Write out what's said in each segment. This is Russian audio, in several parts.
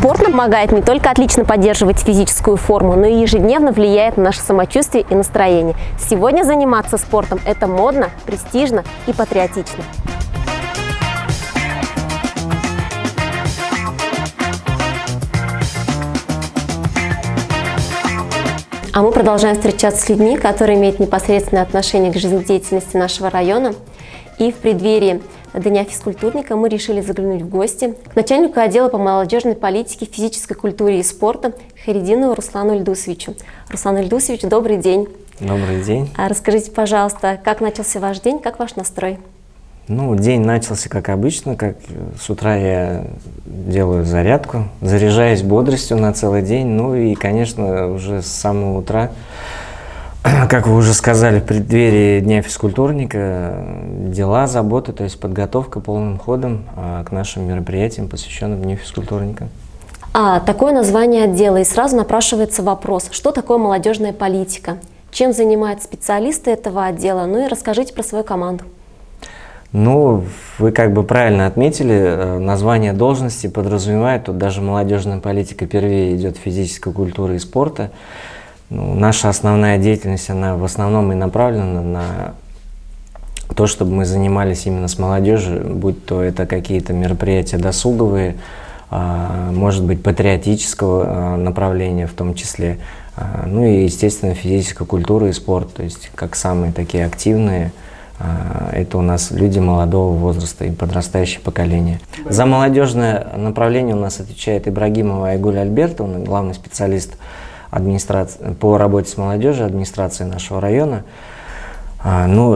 Спорт помогает не только отлично поддерживать физическую форму, но и ежедневно влияет на наше самочувствие и настроение. Сегодня заниматься спортом – это модно, престижно и патриотично. А мы продолжаем встречаться с людьми, которые имеют непосредственное отношение к жизнедеятельности нашего района. И в преддверии Дня физкультурника мы решили заглянуть в гости к начальнику отдела по молодежной политике, физической культуре и спорту Хайретдинову Руслану Ильдусовичу. Руслан Ильдусович, добрый день. Добрый день. Расскажите, пожалуйста, как начался ваш день, как ваш настрой? День начался как обычно, как с утра я делаю зарядку, заряжаюсь бодростью на целый день, и, конечно, уже с самого утра, как вы уже сказали, в преддверии Дня физкультурника, дела, заботы, то есть подготовка полным ходом к нашим мероприятиям, посвященным Дню физкультурника. Такое название отдела, и сразу напрашивается вопрос, что такое молодежная политика, чем занимаются специалисты этого отдела, и расскажите про свою команду. Вы правильно отметили, название должности подразумевает, тут даже молодежная политика первее идет физической культуры и спорта. Наша основная деятельность, она в основном и направлена на то, чтобы мы занимались именно с молодежью, будь то это какие-то мероприятия досуговые, может быть, патриотического направления в том числе, и, естественно, физическая культура и спорт, то есть как самые такие активные. Это у нас люди молодого возраста и подрастающее поколение. За молодежное направление у нас отвечает Ибрагимова Айгуль Альбертовна, главный специалист по работе с молодежью администрации нашего района.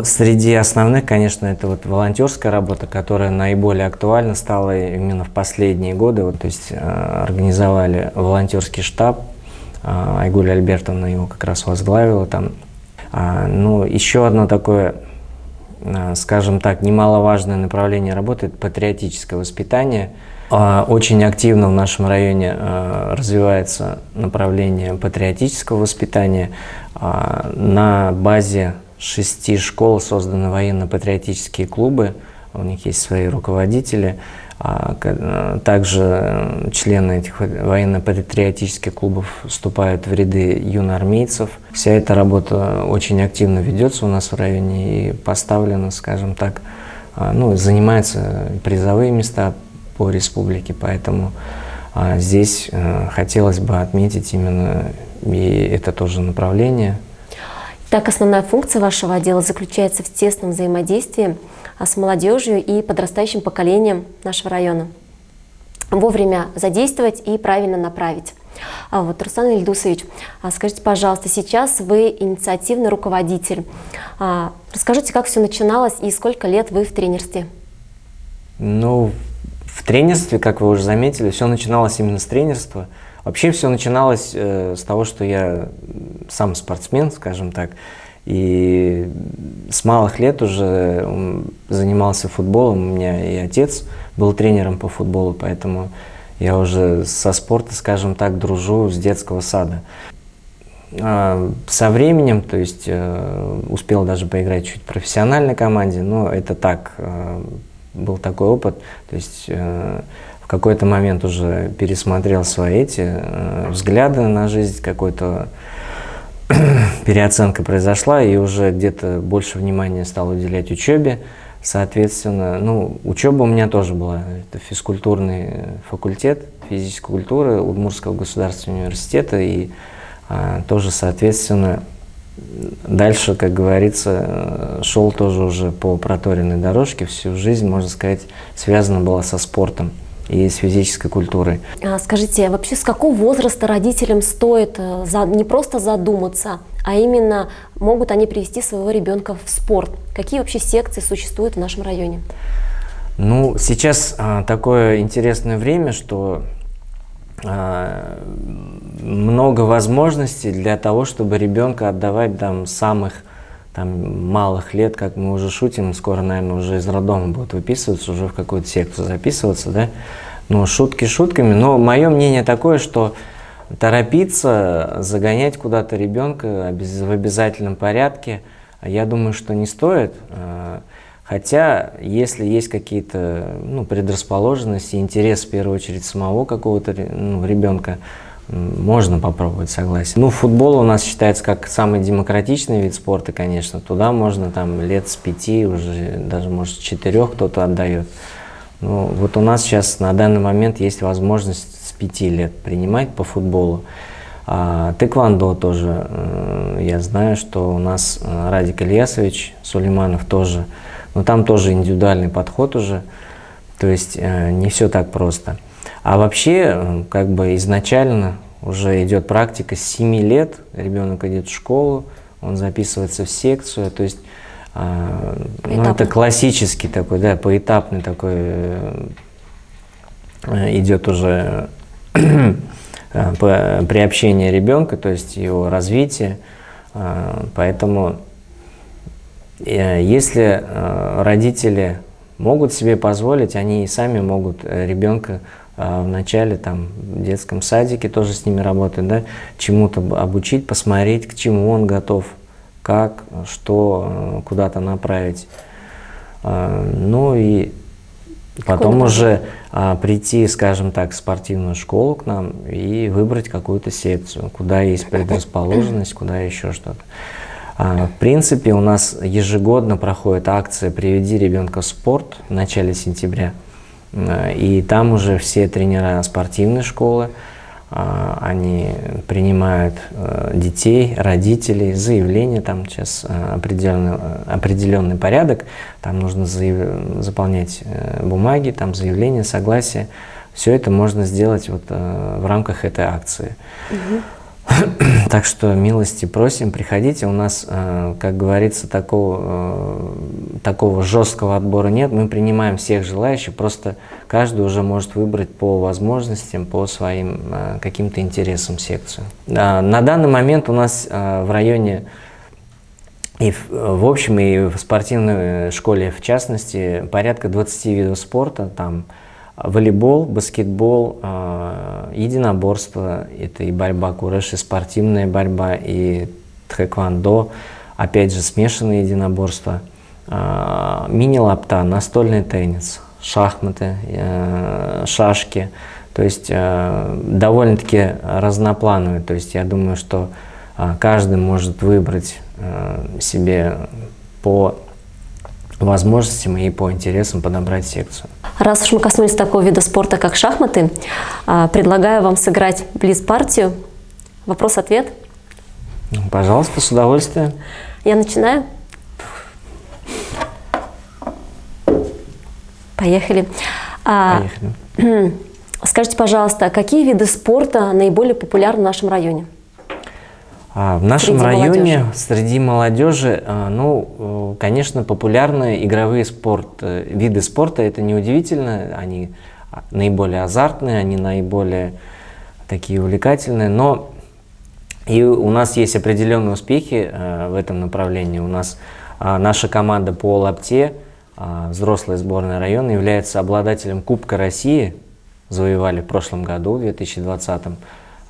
Среди основных, конечно, это волонтерская работа, которая наиболее актуальна стала именно в последние годы. То есть организовали волонтерский штаб, Айгуль Альбертовна его как раз возглавила там. Еще одно такое, скажем так, немаловажное направление работы – это патриотическое воспитание. Очень активно в нашем районе развивается направление патриотического воспитания. На базе 6 школ созданы военно-патриотические клубы, у них есть свои руководители. Также члены этих военно-патриотических клубов вступают в ряды юноармейцев. Вся эта работа очень активно ведется у нас в районе и поставлена, скажем так, занимаются призовые места по республике, поэтому здесь хотелось бы отметить именно и это тоже направление. Так, основная функция вашего отдела заключается в тесном взаимодействии с молодежью и подрастающим поколением нашего района. Вовремя задействовать и правильно направить. Руслан Ильдусович, скажите, пожалуйста, сейчас вы инициативный руководитель. Расскажите, как все начиналось и сколько лет вы в тренерстве? В тренерстве, как вы уже заметили, все начиналось именно с тренерства. Вообще все начиналось с того, что я сам спортсмен, скажем так, и с малых лет уже занимался футболом. У меня и отец был тренером по футболу, поэтому я уже со спорта, скажем так, дружу с детского сада. Со временем, то есть успел даже поиграть чуть в профессиональной команде, но это так, был такой опыт, то есть в какой-то момент уже пересмотрел свои взгляды на жизнь, какой-то переоценка произошла, и уже где-то больше внимания стал уделять учебе. Соответственно, учеба у меня тоже была. Это физкультурный факультет физической культуры Удмуртского государственного университета, и тоже, соответственно, дальше, как говорится, шел тоже уже по проторенной дорожке. Всю жизнь, можно сказать, связана была со спортом и с физической культурой. Скажите, вообще с какого возраста родителям стоит не просто задуматься, а именно могут они привести своего ребенка в спорт? Какие вообще секции существуют в нашем районе? Сейчас такое интересное время, что много возможностей для того, чтобы ребенка отдавать с самых малых лет, как мы уже шутим, скоро, наверное, уже из роддома будут выписываться, уже в какую-то секцию записываться, да? Шутки шутками, но мое мнение такое, что торопиться, загонять куда-то ребенка в обязательном порядке, я думаю, что не стоит. Хотя, если есть какие-то предрасположенности, интерес в первую очередь самого какого-то ребенка, можно попробовать, согласен. Футбол у нас считается как самый демократичный вид спорта, конечно. Туда можно там лет с 5, уже даже может с 4 кто-то отдает. Вот у нас сейчас на данный момент есть возможность с 5 лет принимать по футболу. Тэквондо тоже, я знаю, что у нас Радик Ильясович Сулейманов тоже, но там тоже индивидуальный подход уже, то есть не все так просто. А вообще, как бы изначально уже идет практика с 7 лет, ребенок идет в школу, он записывается в секцию, то есть это классический такой, да, поэтапный такой идет уже приобщение ребенка, то есть его развитие. Поэтому если родители могут себе позволить, они и сами могут ребенка в начале там, в детском садике тоже с ними работать, да, чему-то обучить, посмотреть, к чему он готов, как, что, куда-то направить. И потом уже прийти, скажем так, в спортивную школу к нам и выбрать какую-то секцию, куда есть предрасположенность, куда еще что-то. В принципе, у нас ежегодно проходит акция «Приведи ребенка в спорт» в начале сентября. И там уже все тренера спортивной школы, они принимают детей, родителей, заявления, там сейчас определенный порядок, там нужно заполнять бумаги, там заявление, согласие. Все это можно сделать вот в рамках этой акции. Так что милости просим, приходите. У нас, как говорится, такого жесткого отбора нет. Мы принимаем всех желающих, просто каждый уже может выбрать по возможностям, по своим каким-то интересам секцию. На данный момент у нас в районе, и в общем, и в спортивной школе в частности, порядка 20 видов спорта. Там волейбол, баскетбол, единоборство, это и борьба куреш, и спортивная борьба, и тхэквондо, опять же смешанные единоборства, мини-лапта, настольный теннис, шахматы, шашки, то есть довольно-таки разноплановые, то есть я думаю, что каждый может выбрать себе по возможностям и по интересам подобрать секцию. Раз уж мы коснулись такого вида спорта, как шахматы, предлагаю вам сыграть блиц-партию. Вопрос-ответ. Пожалуйста, с удовольствием. Я начинаю. Поехали. Поехали. Скажите, пожалуйста, какие виды спорта наиболее популярны в нашем районе? В нашем районе среди молодежи, конечно, популярны игровые виды спорта. Это неудивительно, они наиболее азартные, они наиболее такие увлекательные. Но и у нас есть определенные успехи в этом направлении. У нас наша команда по лапте, взрослая сборная района, является обладателем Кубка России. Завоевали в прошлом году, в 2020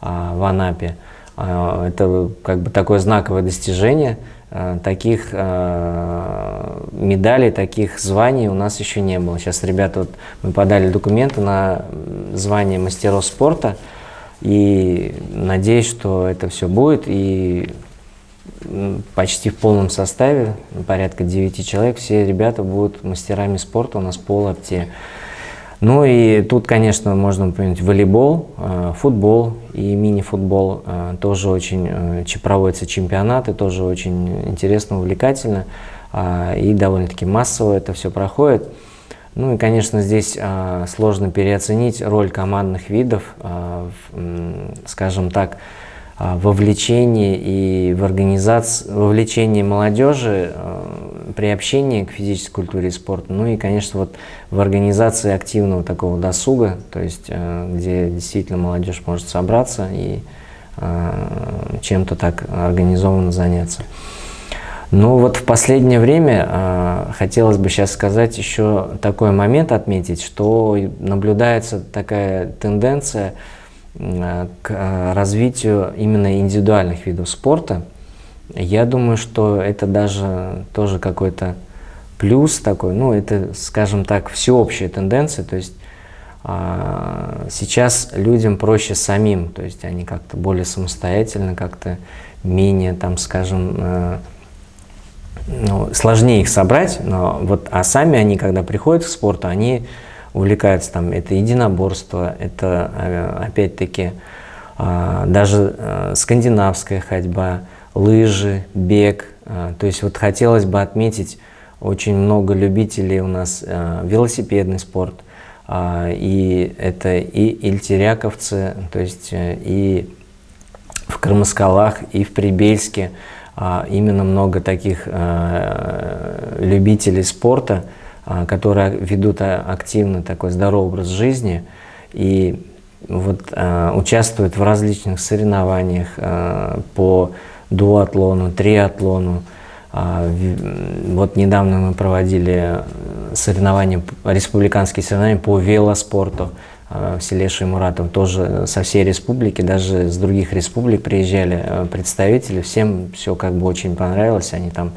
в Анапе. Это как бы такое знаковое достижение. Таких медалей, таких званий у нас еще не было. Сейчас ребята, мы подали документы на звание мастеров спорта, и надеюсь, что это все будет. И почти в полном составе, порядка 9 человек, все ребята будут мастерами спорта у нас по лапте. И тут, конечно, можно упомянуть волейбол, футбол и мини-футбол. Тоже очень проводятся чемпионаты, тоже очень интересно, увлекательно и довольно-таки массово это все проходит. И, конечно, здесь сложно переоценить роль командных видов, скажем так, вовлечении и в организации, вовлечении молодежи, приобщении к физической культуре и спорту, и, конечно, в организации активного такого досуга, то есть где действительно молодежь может собраться и чем-то так организованно заняться. В последнее время хотелось бы сейчас сказать еще такой момент отметить, что наблюдается такая тенденция к развитию именно индивидуальных видов спорта. Я думаю, что это даже тоже какой-то плюс такой, ну, это, скажем так, всеобщая тенденция, то есть сейчас людям проще самим, то есть они как-то более самостоятельно, как-то менее, там, скажем, ну, сложнее их собрать, но вот, а сами они, когда приходят к спорту, они увлекаются, там, это единоборство, это, опять-таки, даже скандинавская ходьба, лыжи, бег, то есть вот хотелось бы отметить, очень много любителей у нас велосипедный спорт, и это и ильтеряковцы, то есть и в Кармаскалах, и в Прибельске именно много таких любителей спорта, которые ведут активно такой здоровый образ жизни и вот участвуют в различных соревнованиях по дуатлону, триатлону. Вот недавно мы проводили соревнования, республиканские соревнования по велоспорту в селе Шаймуратов, тоже со всей республики, даже с других республик приезжали представители, всем все как бы очень понравилось, они там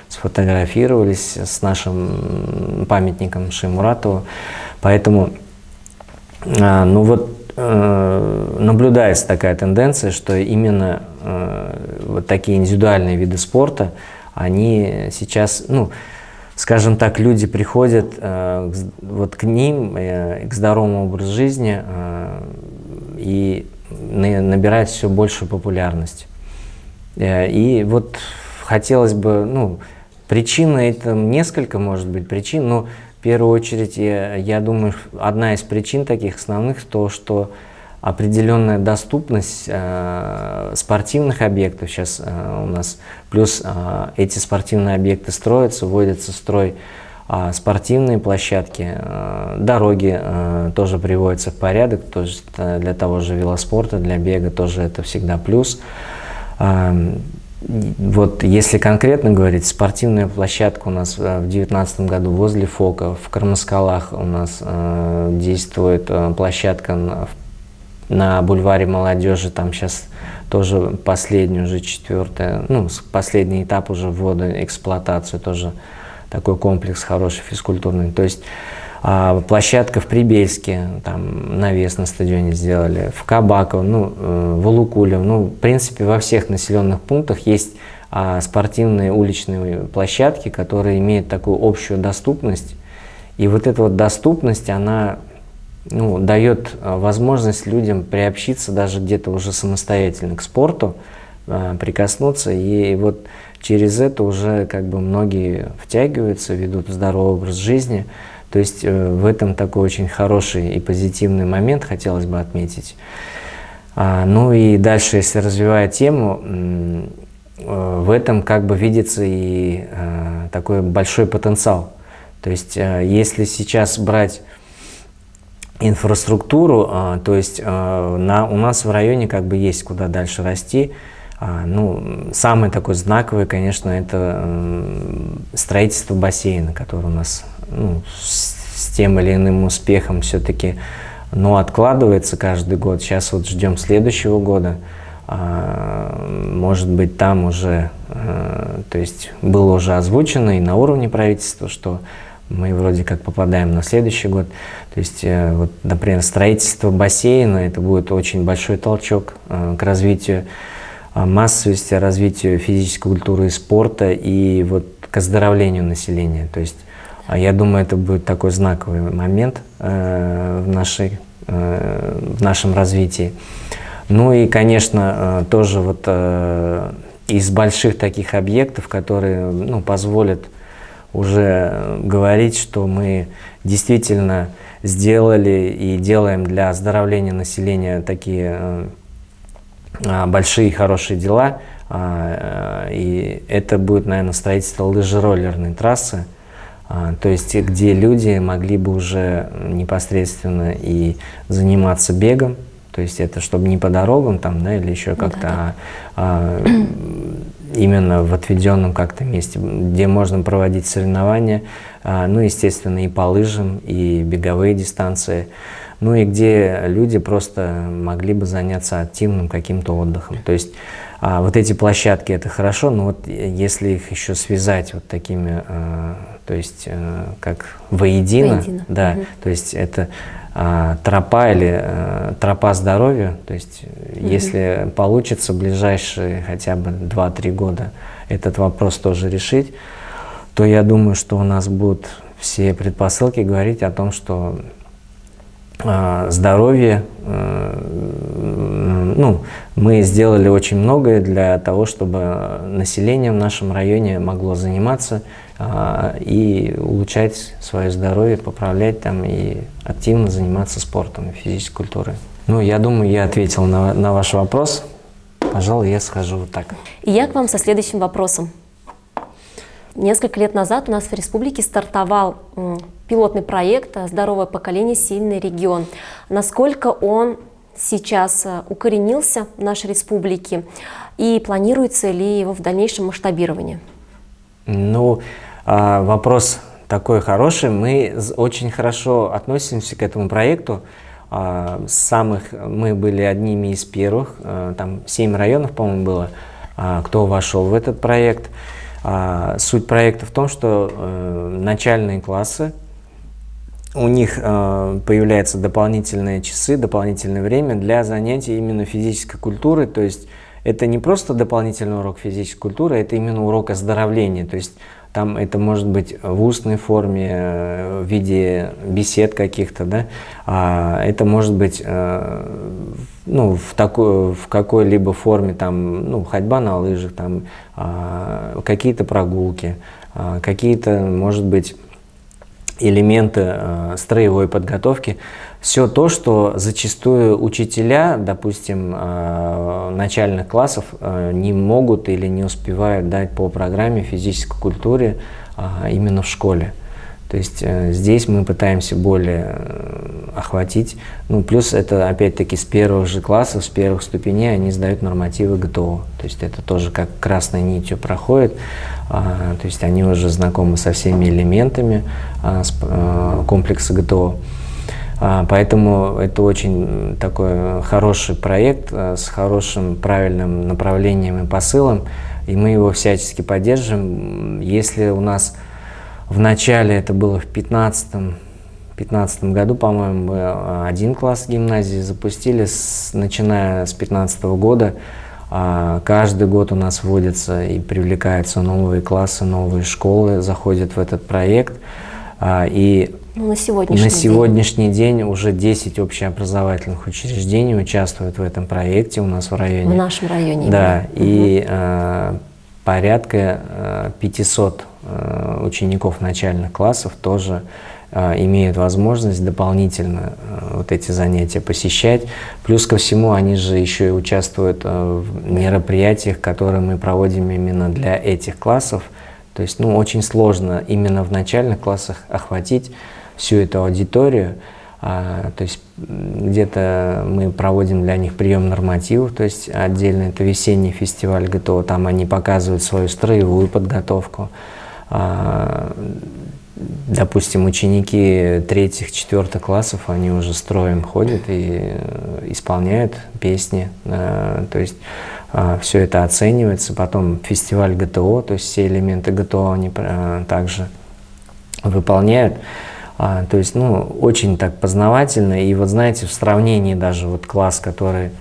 сфотографировались с нашим памятником Шаймуратову, поэтому, ну вот, наблюдается такая тенденция, что именно вот такие индивидуальные виды спорта, они сейчас, ну, скажем так, люди приходят вот к ним, к здоровому образу жизни и набирают все большую популярность. И вот хотелось бы, ну, причина это несколько, может быть, причин, но в первую очередь, я думаю, одна из причин таких основных, то, что определенная доступность спортивных объектов сейчас у нас, плюс эти спортивные объекты строятся, вводятся в строй спортивные площадки, дороги тоже приводятся в порядок, то есть для того же велоспорта, для бега тоже это всегда плюс. Вот если конкретно говорить, спортивная площадка у нас в 2019 году возле ФОКа, в Кармаскалах у нас действует площадка на бульваре молодежи, там сейчас тоже последний, уже четвертый, ну, последний этап уже ввода в эксплуатацию, тоже такой комплекс хороший, физкультурный. То есть площадка в Прибельске, там навес на стадионе сделали, в Кабаково, ну, в Улукуле, ну, в принципе, во всех населенных пунктах есть спортивные уличные площадки, которые имеют такую общую доступность. И вот эта вот доступность, она, ну, дает возможность людям приобщиться даже где-то уже самостоятельно к спорту, прикоснуться, и вот через это уже как бы многие втягиваются, ведут здоровый образ жизни. То есть в этом такой очень хороший и позитивный момент хотелось бы отметить. Ну и дальше, если развивая тему, в этом как бы видится и такой большой потенциал. То есть если сейчас брать инфраструктуру, то есть у нас в районе как бы есть куда дальше расти. Ну, самый такой знаковый, конечно, это строительство бассейна, который у нас, ну, с тем или иным успехом все-таки, ну, откладывается каждый год. Сейчас вот ждем следующего года. Может быть, там уже, то есть было уже озвучено и на уровне правительства, что мы вроде как попадаем на следующий год. То есть, вот, например, строительство бассейна, это будет очень большой толчок к развитию массовости, развитию физической культуры и спорта и вот к оздоровлению населения. То есть, я думаю, это будет такой знаковый момент в нашем развитии. Ну и, конечно, тоже вот из больших таких объектов, которые, ну, позволят уже говорить, что мы действительно сделали и делаем для оздоровления населения такие большие и хорошие дела, и это будет, наверное, строительство лыжероллерной трассы, то есть где люди могли бы уже непосредственно и заниматься бегом, то есть это чтобы не по дорогам там, да, или еще как-то, именно в отведенном как-то месте, где можно проводить соревнования, ну, естественно, и по лыжам, и беговые дистанции. ну и где люди просто могли бы заняться активным каким-то отдыхом. То есть вот эти площадки — это хорошо, но вот если их еще связать вот такими, то есть как воедино, да, то есть это тропа или тропа здоровья, то есть если получится в ближайшие хотя бы 2-3 года этот вопрос тоже решить, то я думаю, что у нас будут все предпосылки говорить о том, что здоровье, ну, мы сделали очень многое для того, чтобы население в нашем районе могло заниматься и улучшать свое здоровье, поправлять там и активно заниматься спортом и физической культурой. Ну, я думаю, я ответил на ваш вопрос. Пожалуй, я схожу вот так. И я к вам со следующим вопросом. Несколько лет назад у нас в республике стартовал пилотный проект «Здоровое поколение. Сильный регион». Насколько он сейчас укоренился в нашей республике и планируется ли его в дальнейшем масштабирование? Ну, вопрос такой хороший. Мы очень хорошо относимся к этому проекту. Мы были одними из первых, там 7 районов, по-моему, было, кто вошел в этот проект. Суть проекта в том, что начальные классы, у них появляются дополнительные часы, дополнительное время для занятий именно физической культурой. То есть это не просто дополнительный урок физической культуры, это именно урок оздоровления. То есть там это может быть в устной форме, в виде бесед каких-то, да? Это может быть ну, в какой-либо форме, там, ну, ходьба на лыжах, там, какие-то прогулки, какие-то, может быть, элементы строевой подготовки. Все то, что зачастую учителя, допустим, начальных классов не могут или не успевают дать по программе физической культуре именно в школе. То есть здесь мы пытаемся более охватить. Ну, плюс это опять-таки с первых же классов, с первых ступеней они сдают нормативы ГТО. То есть это тоже как красной нитью проходит. То есть они уже знакомы со всеми элементами комплекса ГТО. Поэтому это очень такой хороший проект с хорошим правильным направлением и посылом, и мы его всячески поддерживаем. Если у нас в начале, это было в 2015 году, по-моему, мы 1 класс гимназии запустили, начиная с 2015 года. Каждый год у нас вводятся и привлекаются новые классы, новые школы заходят в этот проект. И на сегодняшний день уже 10 общеобразовательных учреждений участвуют в этом проекте у нас в районе. В нашем районе. Да, и порядка 500 учеников начальных классов тоже имеют возможность дополнительно вот эти занятия посещать. Плюс ко всему, они же еще и участвуют в мероприятиях, которые мы проводим именно для этих классов. То есть, ну, очень сложно именно в начальных классах охватить всю эту аудиторию. То есть где-то мы проводим для них прием нормативов, то есть отдельно это весенний фестиваль ГТО, там они показывают свою строевую подготовку. Допустим, ученики 3-4 классов, они уже строем ходят и исполняют песни, то есть все это оценивается. Потом фестиваль ГТО, то есть все элементы ГТО они также выполняют. То есть, ну, очень так познавательно. И вот знаете, в сравнении даже вот класс, который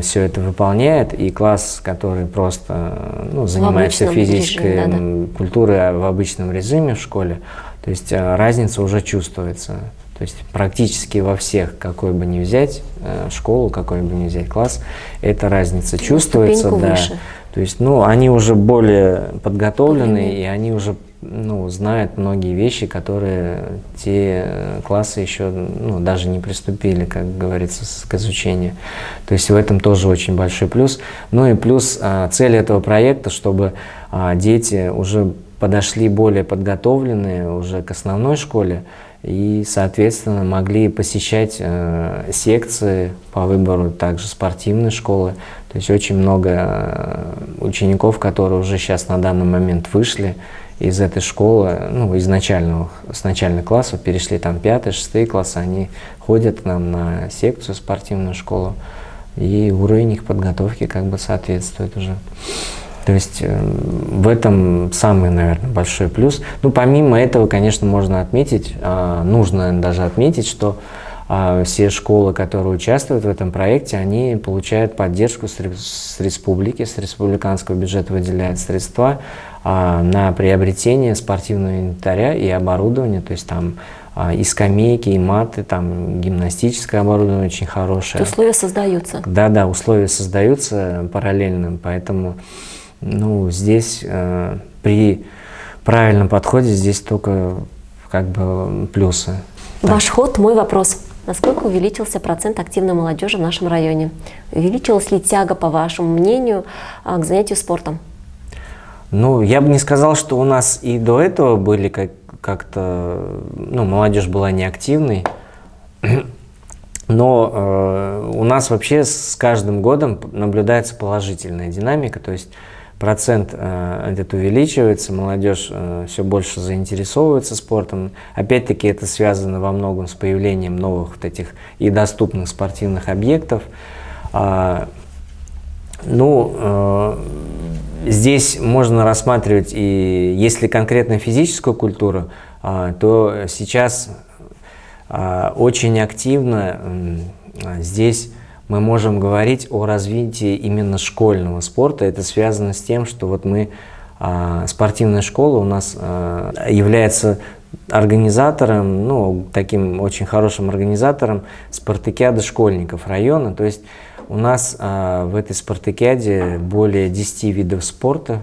все это выполняет, и класс, который просто, ну, занимается физической культурой в обычном режиме в школе, то есть разница уже чувствуется. То есть практически во всех, какой бы ни взять школу, какой бы ни взять класс, эта разница чувствуется. Да. То есть, ну, они уже более подготовлены, и они уже, ну, знают многие вещи, которые те классы еще, ну, даже не приступили, как говорится, к изучению. То есть в этом тоже очень большой плюс. Ну и плюс цель этого проекта, чтобы дети уже подошли более подготовленные уже к основной школе и, соответственно, могли посещать секции по выбору также спортивной школы. То есть очень много учеников, которые уже сейчас на данный момент вышли из этой школы, ну, с начальных классов перешли там 5-6 классы, они ходят к нам на секцию, спортивную школу, и уровень их подготовки как бы соответствует уже. То есть в этом самый, наверное, большой плюс. Ну, помимо этого, конечно, можно отметить, нужно даже отметить, что все школы, которые участвуют в этом проекте, они получают поддержку с республики, с республиканского бюджета выделяют средства на приобретение спортивного инвентаря и оборудования, то есть там и скамейки, и маты, там гимнастическое оборудование очень хорошее. Условия создаются. Да, условия создаются параллельно, поэтому здесь при правильном подходе здесь только как бы плюсы. Ваш ход, мой вопрос. Насколько увеличился процент активной молодежи в нашем районе? Увеличилась ли тяга, по вашему мнению, к занятию спортом? Я бы не сказал, что у нас и до этого были как-то, молодежь была неактивной, но у нас вообще с каждым годом наблюдается положительная динамика, то есть процент этот увеличивается, молодежь все больше заинтересовывается спортом. Опять-таки это связано во многом с появлением новых вот этих и доступных спортивных объектов. Здесь можно рассматривать, и если конкретно физическую культуру, то сейчас очень активно здесь мы можем говорить о развитии именно школьного спорта. Это связано с тем, что вот спортивная школа у нас является организатором, таким очень хорошим организатором спартакиады школьников района. То есть у нас в этой спартакиаде более 10 видов спорта,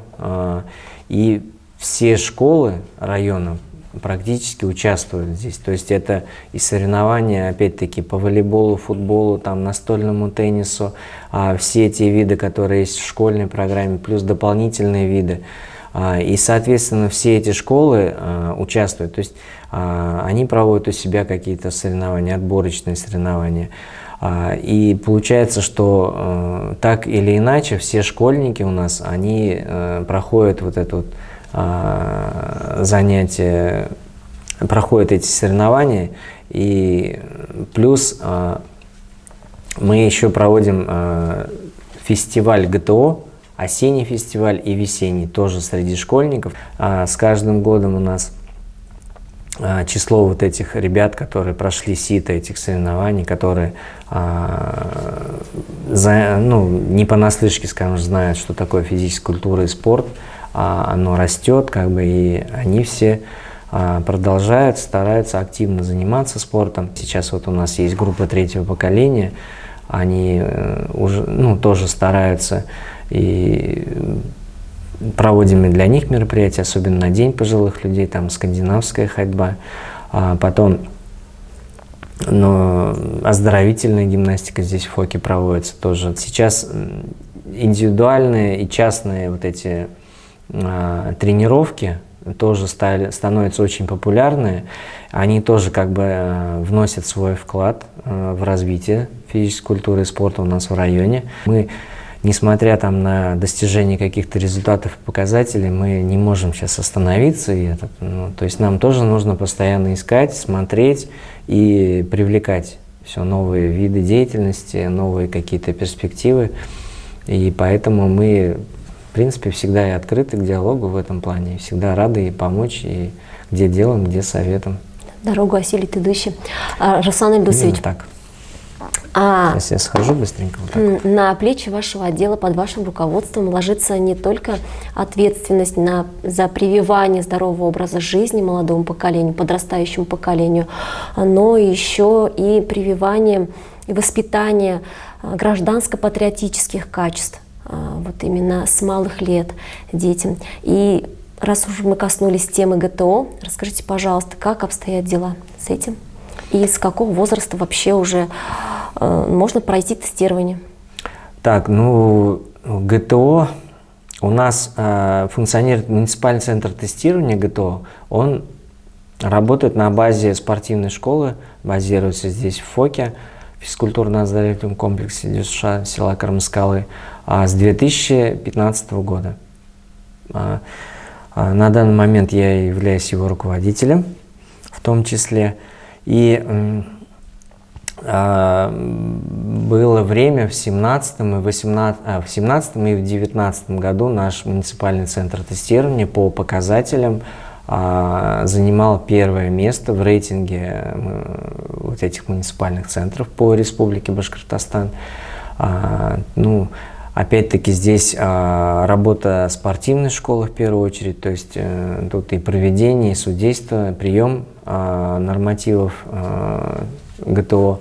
и все школы района практически участвуют здесь. То есть это и соревнования, опять-таки, по волейболу, футболу, настольному теннису, все те виды, которые есть в школьной программе, плюс дополнительные виды. И, соответственно, все эти школы участвуют. То есть они проводят у себя какие-то соревнования, отборочные соревнования. И получается, что так или иначе все школьники у нас, они проходят вот это вот занятия, проходят эти соревнования, и плюс мы еще проводим фестиваль ГТО, осенний фестиваль и весенний, тоже среди школьников. С каждым годом у нас число вот этих ребят, которые прошли сито этих соревнований, которые не понаслышке, скажем, знают, что такое физическая культура и спорт, оно растет, и они все продолжают, стараются активно заниматься спортом. Сейчас вот у нас есть группа 3-го поколения, они уже тоже стараются, и проводим и для них мероприятия, особенно на День пожилых людей, там скандинавская ходьба, потом оздоровительная гимнастика здесь в Фоке проводится тоже. Сейчас индивидуальные и частные вот эти тренировки тоже становятся очень популярны. Они тоже вносят свой вклад в развитие физической культуры и спорта у нас в районе. Мы, несмотря на достижение каких-то результатов и показателей, мы не можем сейчас остановиться. То есть нам тоже нужно постоянно искать, смотреть и привлекать все новые виды деятельности, новые какие-то перспективы. И поэтому мы, в принципе, всегда и открыты к диалогу в этом плане, всегда рады и помочь, и где делом, где советом. Дорогу осилит идущий. Руслан Ильдусович. Так. Сейчас я схожу быстренько. Вот так. На плечи вашего отдела под вашим руководством ложится не только ответственность за прививание здорового образа жизни молодому поколению, подрастающему поколению, но еще и прививание и воспитание гражданско-патриотических качеств. Вот именно с малых лет детям. И раз уж мы коснулись темы ГТО, расскажите, пожалуйста, как обстоят дела с этим? И с какого возраста вообще уже можно пройти тестирование? Так, ГТО, у нас функционирует муниципальный центр тестирования ГТО, он работает на базе спортивной школы, базируется здесь в Фоке, в физкультурно-оздоровительном комплексе ДЮСШ села Кармскалы, с 2015 года. На данный момент я являюсь его руководителем в том числе. И было время в 2017 и в 2019 году наш муниципальный центр тестирования по показателям занимал первое место в рейтинге вот этих муниципальных центров по Республике Башкортостан. Ну, опять-таки здесь работа спортивной школы в первую очередь, то есть тут и проведение, и судейство, прием нормативов ГТО.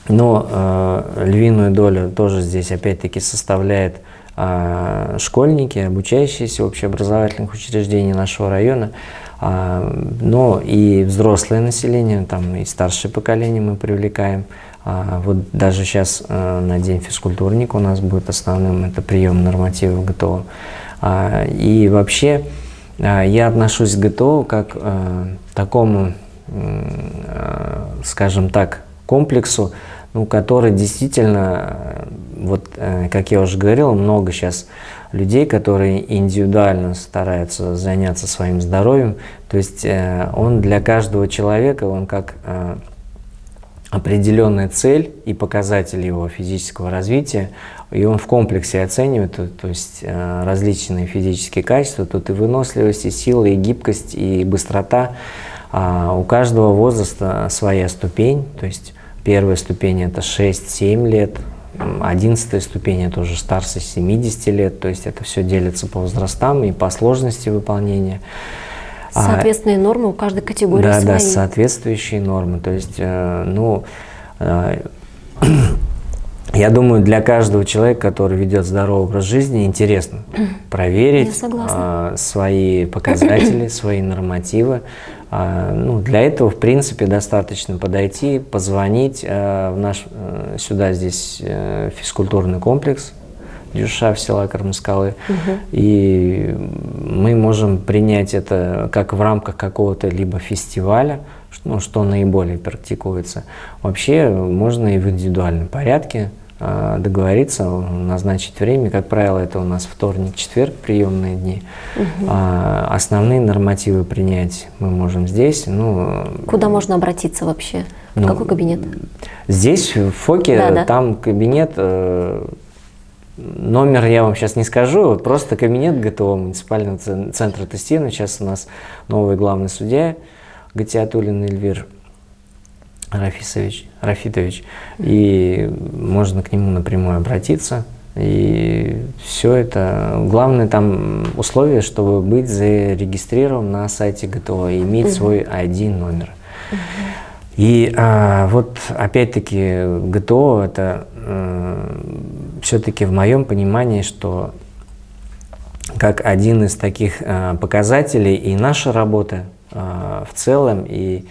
Но львиную долю тоже здесь опять-таки составляет школьники, обучающиеся в общеобразовательных учреждениях нашего района, но и взрослое население, там и старшее поколение мы привлекаем. Вот даже сейчас на День физкультурника у нас будет основным это прием нормативов ГТО. И вообще я отношусь к ГТО как к такому, скажем так, комплексу, ну, который действительно, вот как я уже говорил, много сейчас людей, которые индивидуально стараются заняться своим здоровьем. То есть он для каждого человека, он как определенная цель и показатель его физического развития, и он в комплексе оценивает, то есть различные физические качества, тут и выносливость, и сила, и гибкость, и быстрота. У каждого возраста своя ступень, то есть первая ступень это 6-7 лет, 11-я ступень это уже старше 70 лет, то есть это все делится по возрастам и по сложности выполнения. Соответственные нормы у каждой категории свои. Да, соответствующие нормы. То есть, ну, я думаю, для каждого человека, который ведет здоровый образ жизни, интересно проверить свои показатели, свои нормативы. Ну, для этого, в принципе, достаточно подойти, позвонить в наш, сюда здесь физкультурный комплекс Дюша в села Кармаскалы, и мы можем принять это как в рамках какого-то либо фестиваля, ну, что наиболее практикуется. Вообще можно и в индивидуальном порядке договориться, назначить время. Как правило, это у нас вторник, четверг, приемные дни. Основные нормативы принять мы можем здесь. Ну, куда можно обратиться вообще? В какой кабинет? Здесь, в ФОКе, там кабинет, номер я вам сейчас не скажу, вот просто кабинет ГТО, муниципального центра тестирования. Сейчас у нас новый главный судья Гатиатуллин Эльвир Рафитович, и можно к нему напрямую обратиться. И все это, главное там условие, чтобы быть зарегистрирован на сайте ГТО и иметь свой ID-номер. И вот опять-таки ГТО это все-таки в моем понимании, что как один из таких показателей и наша работа в целом, и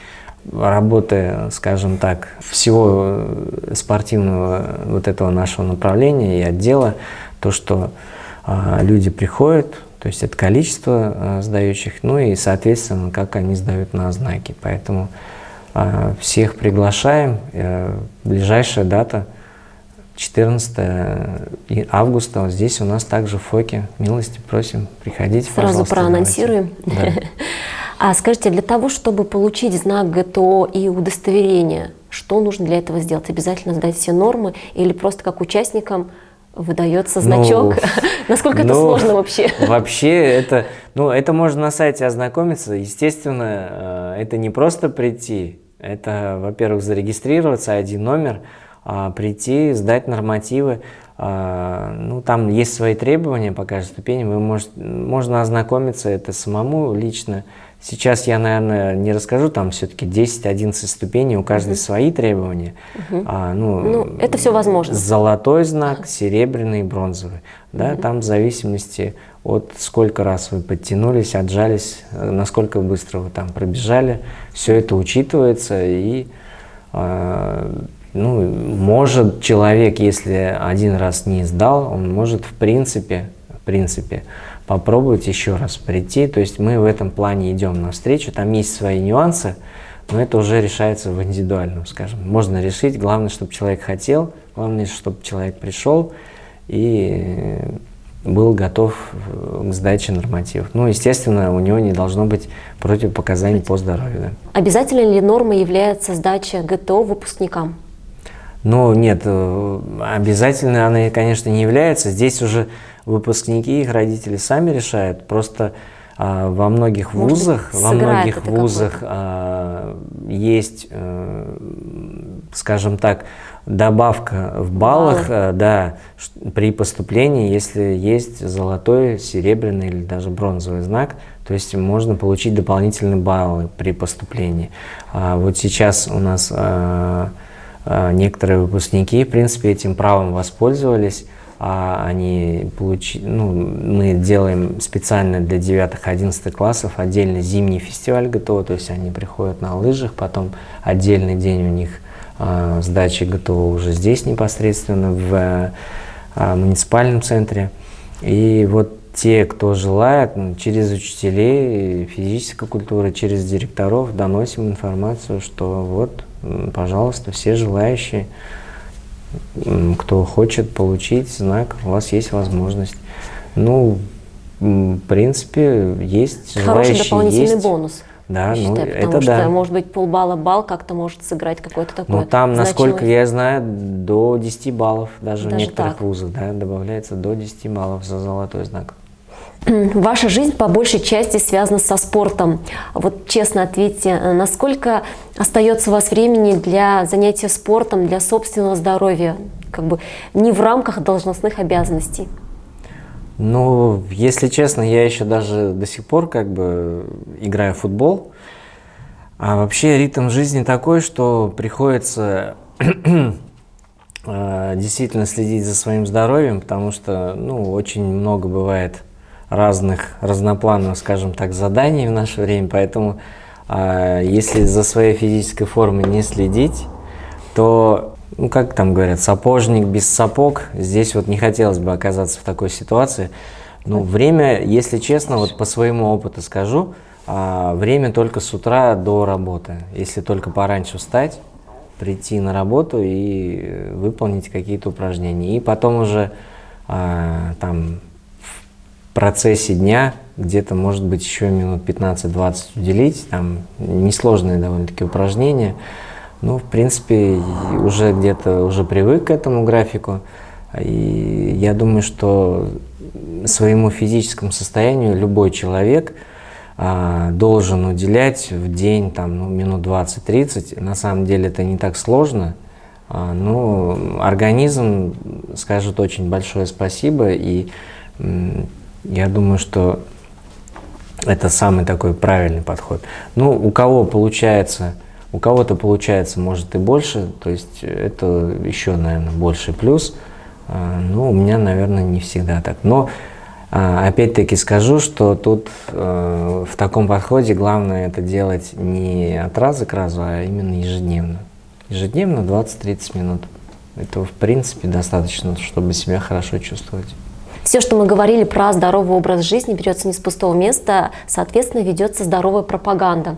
работы, скажем так, всего спортивного вот этого нашего направления и отдела, то, что люди приходят, то есть это количество сдающих, ну и, соответственно, как они сдают на знаки. Поэтому всех приглашаем. Ближайшая дата 14 августа. Вот здесь у нас также в ФОКе. Милости просим, приходите, сразу проанонсируем. Да. А скажите, для того, чтобы получить знак ГТО и удостоверение, что нужно для этого сделать? Обязательно сдать все нормы или просто как участникам выдается значок? Насколько это сложно вообще? Вообще это можно на сайте ознакомиться. Естественно, это не просто прийти. Это, во-первых, зарегистрироваться, ID-номер, прийти, сдать нормативы. Ну, там есть свои требования по каждой ступени. Можно ознакомиться это самому лично. Сейчас я, наверное, не расскажу, там все-таки 10-11 ступеней, у каждой свои требования. Это все возможно. Золотой знак, серебряный, бронзовый. Да, там в зависимости от сколько раз вы подтянулись, отжались, насколько быстро вы там пробежали. Все это учитывается, и может человек, если один раз не сдал, он может в принципе попробовать еще раз прийти. То есть мы в этом плане идем навстречу. Там есть свои нюансы, но это уже решается в индивидуальном, скажем. Можно решить. Главное, чтобы человек хотел, главное, чтобы человек пришел и был готов к сдаче нормативов. Ну, естественно, у него не должно быть противопоказаний по здоровью. Да. Обязательно ли нормой является сдача ГТО выпускникам? Ну, нет, обязательно она, конечно, не является. Здесь уже выпускники, их родители сами решают. Просто во многих вузах, есть, скажем так, добавка в баллах, да, при поступлении, если есть золотой, серебряный или даже бронзовый знак, то есть можно получить дополнительные баллы при поступлении. Вот сейчас у нас некоторые выпускники, в принципе, этим правом воспользовались. Мы делаем специально для 9-11 классов отдельный зимний фестиваль ГТО, то есть они приходят на лыжах, потом отдельный день у них сдачи ГТО уже здесь непосредственно в муниципальном центре. И вот те, кто желает, через учителей физической культуры, через директоров доносим информацию, что вот, пожалуйста, все желающие, кто хочет получить знак, у вас есть возможность. Ну, в принципе, есть желающие. Хороший дополнительный есть. Бонус. Да, считаю, это потому что, да. может быть, полбалла балл как-то может сыграть какой-то такой. Ну, там, насколько значимый... я знаю, до 10 баллов, даже в некоторых так. вузах, да, добавляется до 10 баллов за золотой знак. Ваша жизнь по большей части связана со спортом. Вот честно ответьте, насколько остается у вас времени для занятия спортом, для собственного здоровья, как бы не в рамках должностных обязанностей? Ну, если честно, я еще даже до сих пор как бы играю в футбол. А вообще ритм жизни такой, что приходится действительно следить за своим здоровьем, потому что, ну, очень много бывает разноплановых, скажем так, заданий в наше время, поэтому если за своей физической формой не следить, то, ну, как там говорят, сапожник без сапог, здесь вот не хотелось бы оказаться в такой ситуации. Ну, время, если честно, вот по своему опыту скажу, время только с утра до работы. Если только пораньше встать, прийти на работу и выполнить какие-то упражнения. И потом уже там в процессе дня где-то, может быть, еще минут 15-20 уделить. Там несложные довольно-таки упражнения. Ну, в принципе, уже где-то уже привык к этому графику. И я думаю, что своему физическому состоянию любой человек должен уделять в день там, ну, минут 20-30. На самом деле это не так сложно, но организм скажет очень большое спасибо, и я думаю, что это самый такой правильный подход. Ну, у кого-то получается, может, и больше, то есть это еще, наверное, больший плюс. Ну, у меня, наверное, не всегда так. Но опять-таки скажу, что тут в таком подходе главное это делать не от раза к разу, а именно ежедневно. Ежедневно 20-30 минут. Это, в принципе, достаточно, чтобы себя хорошо чувствовать. Все, что мы говорили про здоровый образ жизни, берется не с пустого места, соответственно, ведется здоровая пропаганда.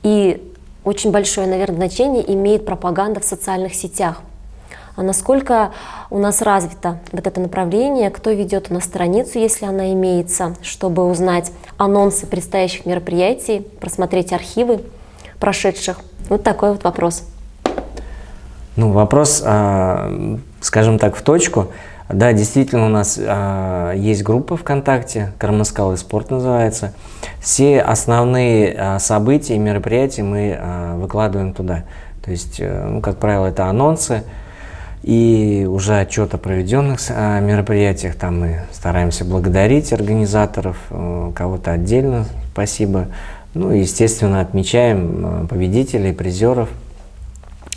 И очень большое, наверное, значение имеет пропаганда в социальных сетях. А насколько у нас развито вот это направление, кто ведет у нас страницу, если она имеется, чтобы узнать анонсы предстоящих мероприятий, просмотреть архивы прошедших. Вот такой вот вопрос. Ну, вопрос, скажем так, в точку. Да, действительно, у нас есть группа ВКонтакте, «Кармаскал и спорт» называется. Все основные события и мероприятия мы выкладываем туда. То есть, ну, как правило, это анонсы и уже отчет о проведенных мероприятиях. Там мы стараемся благодарить организаторов, кого-то отдельно спасибо. Ну, естественно, отмечаем победителей, призеров.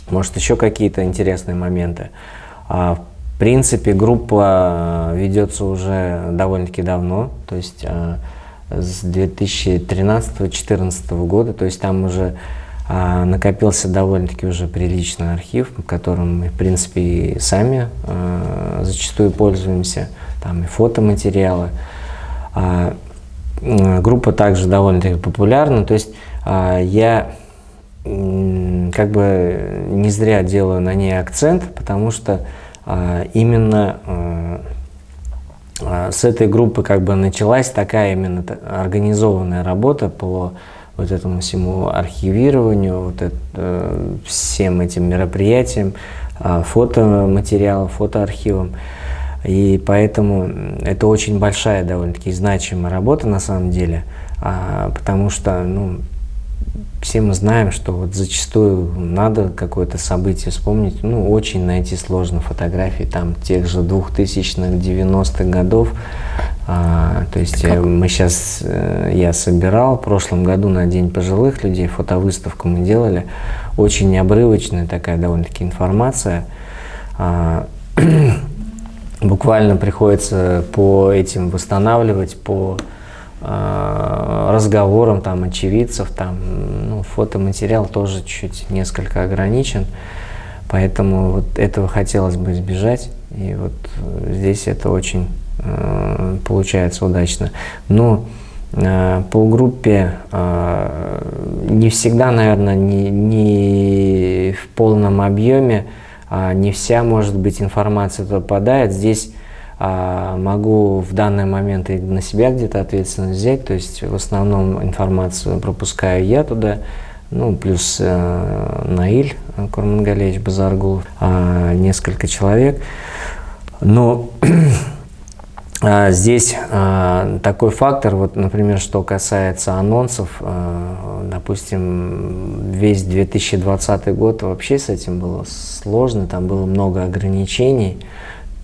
Может, еще какие-то интересные моменты. В принципе, группа ведется уже довольно-таки давно, то есть с 2013-2014 года, то есть там уже накопился довольно-таки уже приличный архив, которым мы, в принципе, и сами зачастую пользуемся, там и фотоматериалы. Группа также довольно-таки популярна, то есть я как бы не зря делаю на ней акцент, потому что именно с этой группы как бы началась такая именно организованная работа по вот этому всему архивированию, всем этим мероприятиям, фотоматериалам, фотоархивам. И поэтому это очень большая, довольно-таки значимая работа на самом деле, потому что, ну, все мы знаем, что вот зачастую надо какое-то событие вспомнить, ну, очень найти сложно фотографии там тех же 2000-х, 90-х годов. То есть я собирал в прошлом году на День пожилых людей, фотовыставку мы делали, очень обрывочная такая довольно-таки информация. Буквально приходится по этим восстанавливать, по разговорам там очевидцев, там, ну, фотоматериал тоже чуть несколько ограничен, поэтому вот этого хотелось бы избежать, и вот здесь это очень получается удачно. Но по группе не всегда, наверное, не в полном объеме, не вся, может быть, информация туда попадает. Здесь могу в данный момент и на себя где-то ответственность взять, то есть в основном информацию пропускаю я туда, ну, плюс Наиль Курмангалиевич Базаргулов, несколько человек. Но здесь такой фактор, вот, например, что касается анонсов, допустим, весь 2020 год вообще с этим было сложно, там было много ограничений,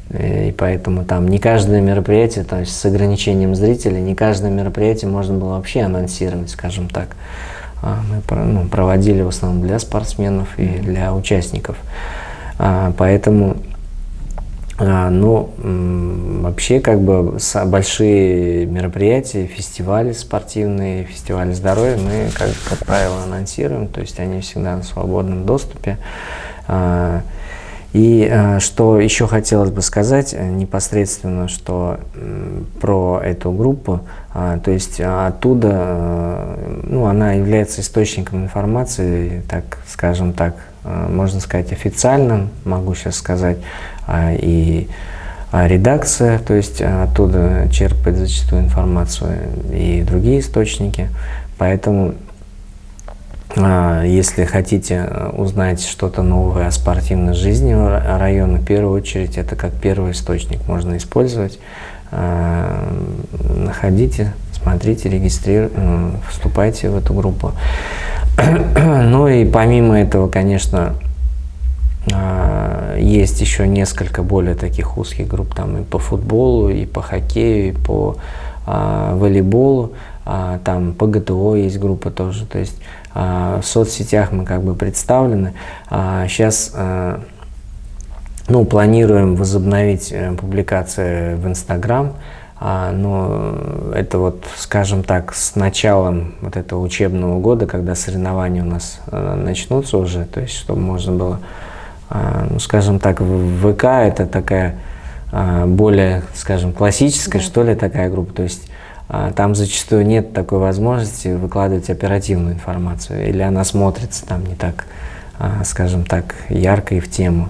и поэтому там не каждое мероприятие, то есть с ограничением зрителей, не каждое мероприятие можно было вообще анонсировать, скажем так. Мы проводили в основном для спортсменов и для участников, поэтому... вообще, как бы, большие мероприятия, фестивали спортивные, фестивали здоровья мы, как правило, анонсируем, то есть они всегда на свободном доступе. И что еще хотелось бы сказать непосредственно, что про эту группу, то есть оттуда, ну, она является источником информации, так скажем так, можно сказать, официальным, могу сейчас сказать, и редакция, то есть оттуда черпает зачастую информацию и другие источники, поэтому если хотите узнать что-то новое о спортивной жизни района, в первую очередь это как первый источник можно использовать. Находите, смотрите, регистрируйте, вступайте в эту группу. Ну и помимо этого, конечно, есть еще несколько более таких узких групп, там и по футболу, и по хоккею, и по волейболу, там по ГТО есть группа тоже, то есть в соцсетях мы как бы представлены. Сейчас, ну, планируем возобновить публикации в Инстаграм, но это вот, скажем так, с началом вот этого учебного года, когда соревнования у нас начнутся уже, то есть чтобы можно было, ну, скажем так, ВК это такая более, скажем, классическая, что ли, такая группа, то есть там зачастую нет такой возможности выкладывать оперативную информацию, или она смотрится там не так, скажем так, ярко и в тему.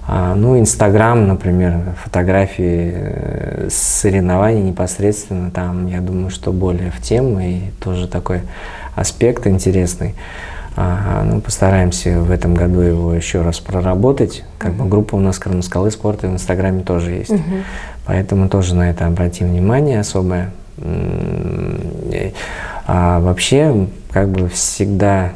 Ну, Инстаграм, например, фотографии с соревнований непосредственно, там, я думаю, что более в тему, и тоже такой аспект интересный. Ну, постараемся в этом году его еще раз проработать. Как бы группа у нас «Крымскалы спорта» в Инстаграме тоже есть, поэтому тоже на это обратим внимание особое. Вообще, как бы всегда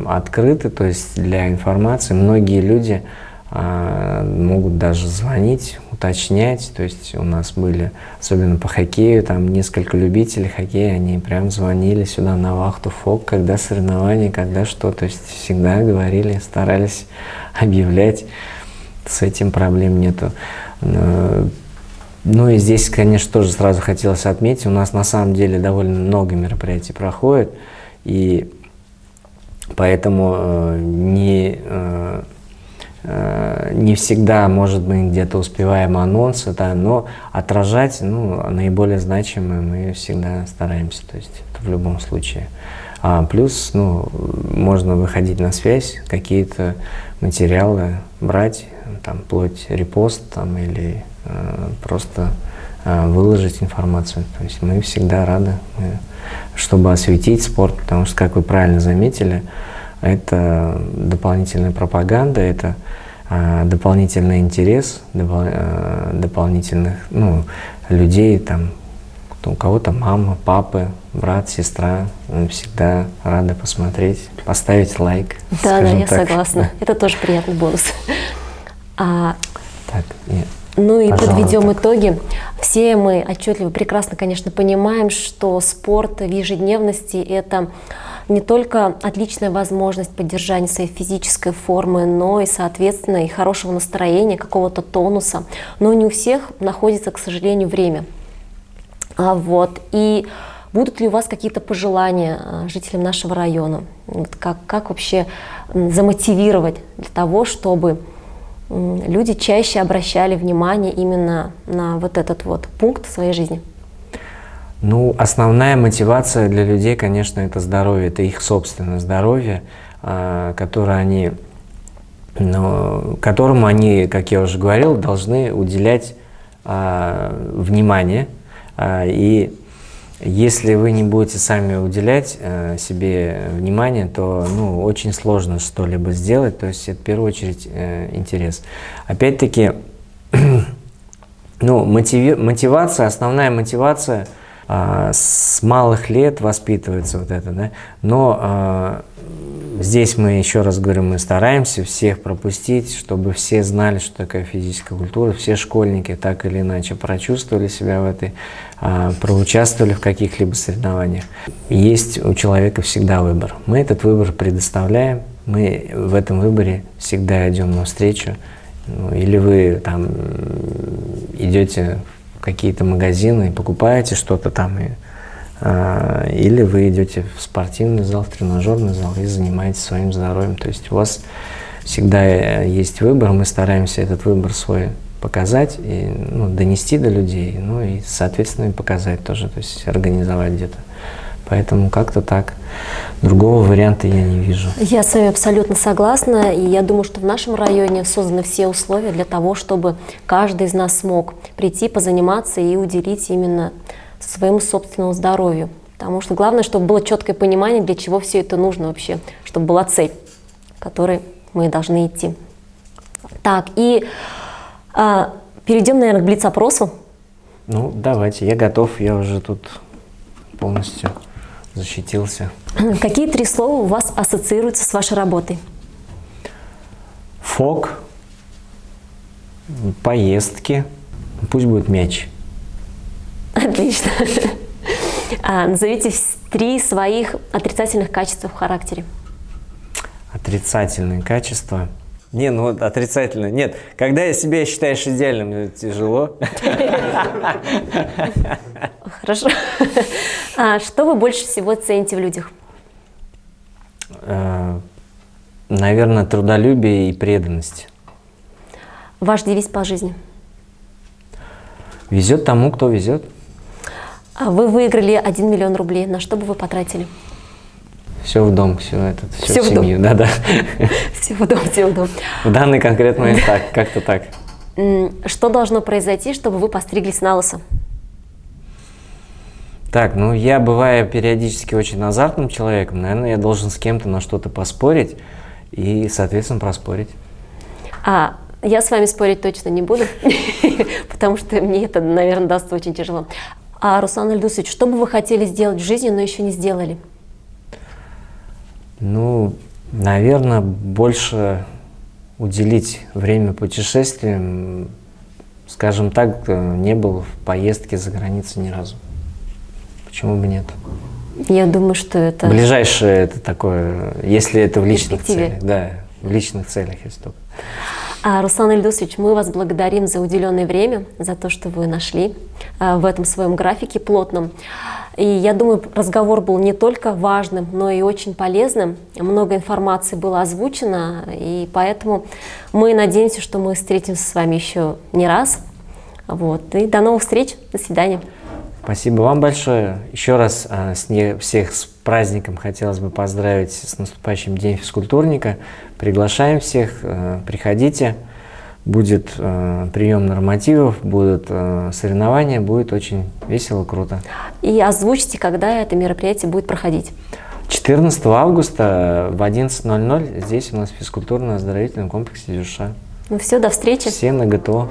открыты, то есть для информации. Многие люди могут даже звонить, уточнять, то есть у нас были, особенно по хоккею, там несколько любителей хоккея, они прям звонили сюда на вахту ФОК, когда соревнования, когда что, то есть всегда говорили, старались объявлять, с этим проблем нету. Ну и здесь, конечно, тоже сразу хотелось отметить, у нас на самом деле довольно много мероприятий проходит, и поэтому не всегда, может быть, где-то успеваем анонсы, да, но отражать, ну, наиболее значимые мы всегда стараемся, то есть это в любом случае. Плюс, ну, можно выходить на связь, какие-то материалы брать, там, вплоть репост там, или просто выложить информацию. То есть мы всегда рады, чтобы осветить спорт, потому что, как вы правильно заметили, это дополнительная пропаганда, это дополнительный интерес, дополнительных людей, там, у кого-то мама, папы, брат, сестра, всегда рады посмотреть, поставить лайк. Да, я согласна. Это тоже приятный бонус. Так, нет. Ну и подведем итоги. Все мы отчетливо, прекрасно, конечно, понимаем, что спорт в ежедневности – это не только отличная возможность поддержания своей физической формы, но и, соответственно, и хорошего настроения, какого-то тонуса. Но не у всех находится, к сожалению, время. И будут ли у вас какие-то пожелания жителям нашего района? Как вообще замотивировать для того, чтобы люди чаще обращали внимание именно на вот этот вот пункт в своей жизни? Ну, основная мотивация для людей, конечно, это здоровье, это их собственное здоровье, которому они, как я уже говорил, должны уделять внимание. И если вы не будете сами уделять себе внимание, то очень сложно что-либо сделать. То есть это в первую очередь интерес. Опять-таки, мотивация, основная мотивация с малых лет воспитывается вот это, да. Но здесь мы, еще раз говорю, мы стараемся всех пропустить, чтобы все знали, что такое физическая культура, все школьники так или иначе прочувствовали себя в этой, проучаствовали в каких-либо соревнованиях. Есть у человека всегда выбор. Мы этот выбор предоставляем, мы в этом выборе всегда идем навстречу. Или вы там идете в какие-то магазины и покупаете что-то там, или вы идете в спортивный зал, в тренажерный зал и занимаетесь своим здоровьем. То есть у вас всегда есть выбор, мы стараемся этот выбор свой показать и донести до людей, и, соответственно, и показать тоже, то есть организовать где-то. Поэтому как-то так. Другого варианта я не вижу. Я с вами абсолютно согласна, и я думаю, что в нашем районе созданы все условия для того, чтобы каждый из нас смог прийти, позаниматься и уделить именно своему собственному здоровью. Потому что главное, чтобы было четкое понимание, для чего все это нужно вообще, чтобы была цель, к которой мы должны идти. Так, и перейдем, наверное, к блиц-опросу. Давайте, я готов, я уже тут полностью защитился. Какие 3 слова у вас ассоциируются с вашей работой? Фок, поездки, пусть будет мяч. Отлично. Назовите 3 своих отрицательных качества в характере. Отрицательные качества? Отрицательно. Нет, когда я себя считаешь идеальным, это тяжело. Хорошо. Что вы больше всего цените в людях? Наверное, трудолюбие и преданность. Ваш девиз по жизни? Везет тому, кто везет. Вы выиграли 1 миллион рублей. На что бы вы потратили? Все в дом, все в семью. Да. Все в дом. В данный конкретный момент так, как-то так. Что должно произойти, чтобы вы постриглись на лысо? Так, я бываю периодически очень азартным человеком. Наверное, я должен с кем-то на что-то поспорить и, соответственно, проспорить. Я с вами спорить точно не буду, потому что мне это, наверное, даст очень тяжело. Руслан Ильдусович, что бы вы хотели сделать в жизни, но еще не сделали? Наверное, больше уделить время путешествиям. Скажем так, не был в поездке за границей ни разу. Почему бы нет? Я думаю, что это... Ближайшее это такое, если это в личных целях. Да, в личных целях есть только. Руслан Ильдусович, мы вас благодарим за уделенное время, за то, что вы нашли в этом своем графике плотном. И я думаю, разговор был не только важным, но и очень полезным. Много информации было озвучено, и поэтому мы надеемся, что мы встретимся с вами еще не раз. И до новых встреч. До свидания. Спасибо вам большое. Еще раз всех с праздником хотелось бы поздравить с наступающим День физкультурника. Приглашаем всех, приходите, будет прием нормативов, будут соревнования, будет очень весело, круто. И озвучьте, когда это мероприятие будет проходить. 14 августа в 11:00 здесь у нас в физкультурно-оздоровительном комплексе «Дюша». Ну все, до встречи. Все на ГТО.